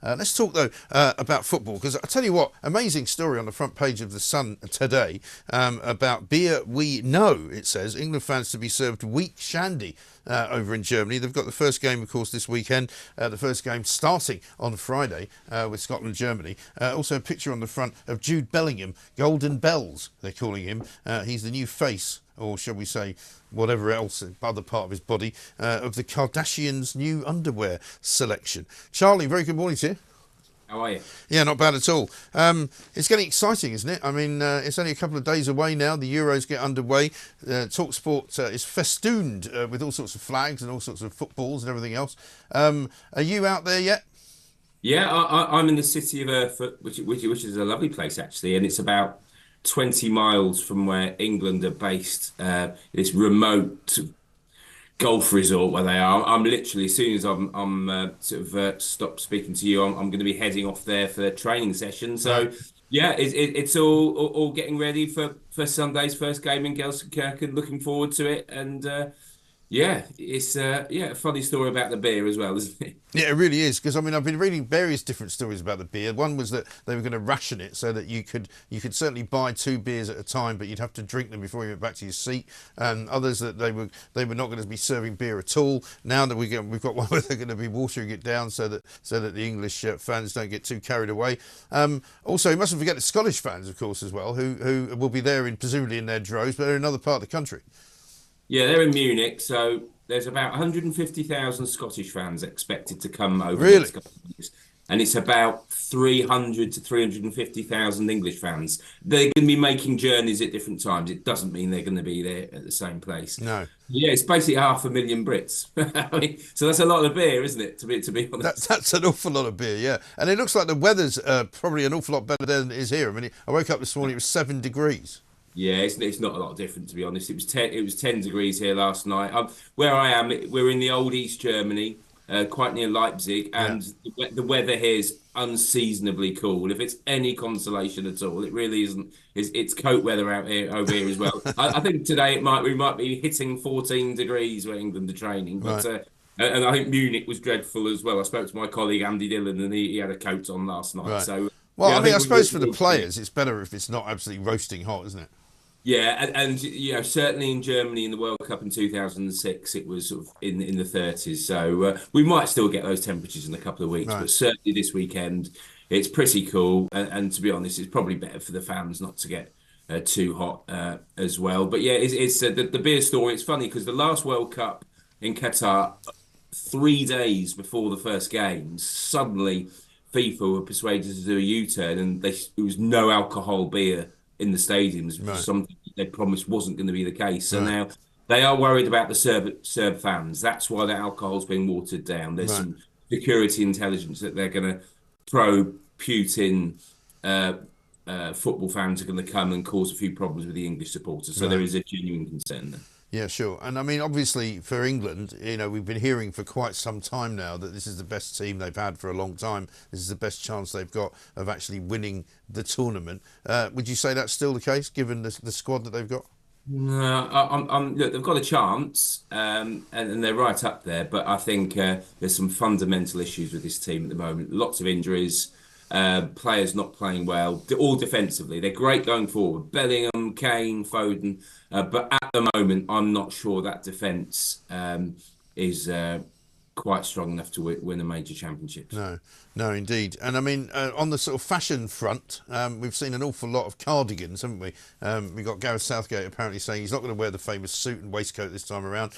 Let's talk, though, about football, because I tell you what, amazing story on the front page of The Sun today about beer we know, it says. England fans to be served weak shandy over in Germany. They've got the first game, of course, this weekend. The first game starting on Friday with Scotland-Germany. Also a picture on the front of Jude Bellingham, Golden Bells, they're calling him. He's the new face, or shall we say, whatever else, other part of his body, of the Kardashians' new underwear selection. Charlie, very good morning to you. How are you? Yeah, not bad at all. It's getting exciting, isn't it? I mean, it's only a couple of days away now. The Euros get underway. TalkSport is festooned with all sorts of flags and all sorts of footballs and everything else. Are you out there yet? Yeah, I'm in the city of Erfurt, which is a lovely place actually, and it's about 20 miles from where England are based. This remote golf resort where they are. I'm literally, as soon as I'm stopped speaking to you, I'm going to be heading off there for a training session. So Right. yeah, it's all getting ready for Sunday's first game in Gelsenkirchen. Looking forward to it, and yeah, it's a funny story about the beer as well, isn't it? Yeah, it really is, because I mean I've been reading various different stories about the beer. One was that they were going to ration it so that you could certainly buy 2 beers at a time, but you'd have to drink them before you went back to your seat. And others that they were not going to be serving beer at all. Now that we've got one where they're going to be watering it down so that the English fans don't get too carried away. Also, you mustn't forget the Scottish fans, of course, as well, who will be there presumably in their droves, but they're in another part of the country. Yeah, they're in Munich, so there's about 150,000 Scottish fans expected to come over the Really? next couple of years. And it's about 300 to 350,000 English fans. They're going to be making journeys at different times. It doesn't mean they're going to be there at the same place. No. Yeah, it's basically 500,000 Brits. I mean, so that's a lot of beer, isn't it? To be honest. That's an awful lot of beer, yeah. And it looks like the weather's probably an awful lot better than it is here. I mean, I woke up this morning, it was 7 degrees. Yeah, it's not a lot different to be honest. It was 10 degrees here last night. Where I am, we're in the old East Germany, quite near Leipzig, Yeah. and the weather here is unseasonably cool. If it's any consolation at all, it really isn't. It's coat weather out here over here as well. I think today we might be hitting 14 degrees where England are training, but. Right. And I think Munich was dreadful as well. I spoke to my colleague Andy Dillon, and he had a coat on last night. Right. So Well, yeah, I I mean, I think suppose for the players, it's better if it's not absolutely roasting hot, isn't it? Yeah, and you know, certainly in Germany in the World Cup in 2006, it was sort of in the 30s. So we might still get those temperatures in a couple of weeks, Right. but certainly this weekend, it's pretty cool. And to be honest, it's probably better for the fans not to get too hot as well. But yeah, it's the beer story. It's funny because the last World Cup in Qatar, 3 days before the first games, suddenly FIFA were persuaded to do a U-turn, and there was no alcohol beer in the stadiums, which is Right. something they promised wasn't going to be the case. So Right. now they are worried about the Serb fans. That's why the alcohol's being watered down. There's Right. some security intelligence that they're going to pro-Putin football fans are going to come and cause a few problems with the English supporters. So there Right. is a genuine concern there. Yeah, sure. And I mean, obviously for England, we've been hearing for quite some time now that this is the best team they've had for a long time. This is the best chance they've got of actually winning the tournament. Would you say that's still the case, given the squad that they've got? No, look, they've got a chance, and they're right up there. But I think there's some fundamental issues with this team at the moment. Lots of injuries, players not playing well, all defensively. They're great going forward. Bellingham, Kane, Foden. But at the moment, I'm not sure that defence is quite strong enough to win a major championships. No, no, indeed. And I mean, on the sort of fashion front, we've seen an awful lot of cardigans, haven't we? We've got Gareth Southgate apparently saying he's not going to wear the famous suit and waistcoat this time around.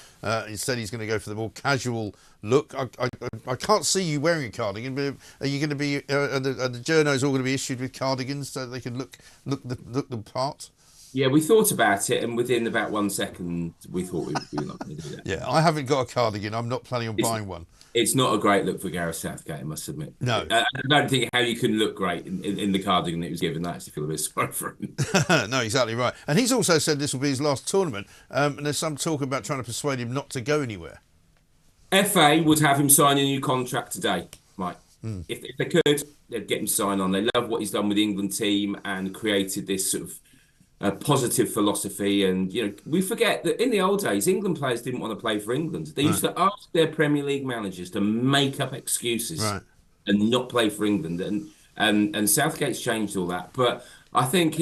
Instead, he's going to go for the more casual look. I can't see you wearing a cardigan, but are you going to be? Are the journos all going to be issued with cardigans so they can look the part? Yeah, we thought about it, and within about 1 second, we thought we were not going to do that. Yeah, I haven't got a cardigan. I'm not planning on It's buying one. it's not a great look for Gareth Southgate, I must admit. No. I don't think how you can look great in the cardigan that he was given. I actually feel a bit sorry for him. No, exactly right. And he's also said this will be his last tournament. And there's some talk about trying to persuade him not to go anywhere. FA would have him sign a new contract today, Mike. If they could, they'd get him to sign on. They love what he's done with the England team and created this sort of positive philosophy. And, you know, we forget that in the old days, England players didn't want to play for England. They used Right. to ask their Premier League managers to make up excuses Right. and not play for England. And Southgate's changed all that. But I think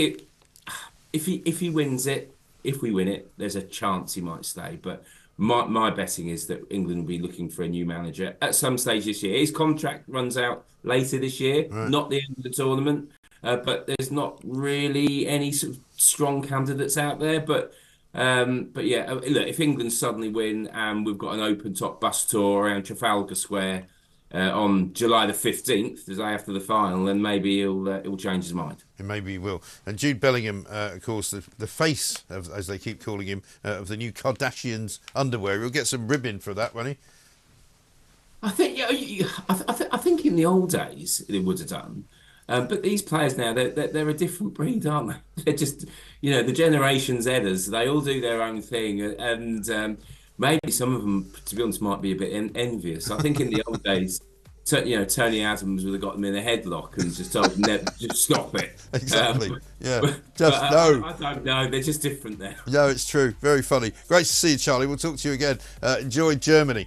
if he wins it, if we win it, there's a chance he might stay. But my betting is that England will be looking for a new manager at some stage this year. His contract runs out later this year, Right. not the end of the tournament. But there's not really any sort of strong candidates out there. But yeah, look, if England suddenly win and we've got an open top bus tour around Trafalgar Square on July the 15th, the day after the final, then maybe he'll change his mind. And maybe he will. And Jude Bellingham, of course, the face, of, as they keep calling him, of the new Kardashians underwear. He'll get some ribbon for that, won't he? I think yeah, I think in the old days they would have done, but these players now they're a different breed, aren't they? They're just the Generation Zers. They all do their own thing, and maybe some of them, to be honest, might be a bit envious. I think in the old days, Tony Adams would have got them in a headlock and just told them just stop it. Exactly. Yeah. But Just no. I don't know. They're just different now. No, it's true. Very funny. Great to see you, Charlie. We'll talk to you again. Enjoy Germany.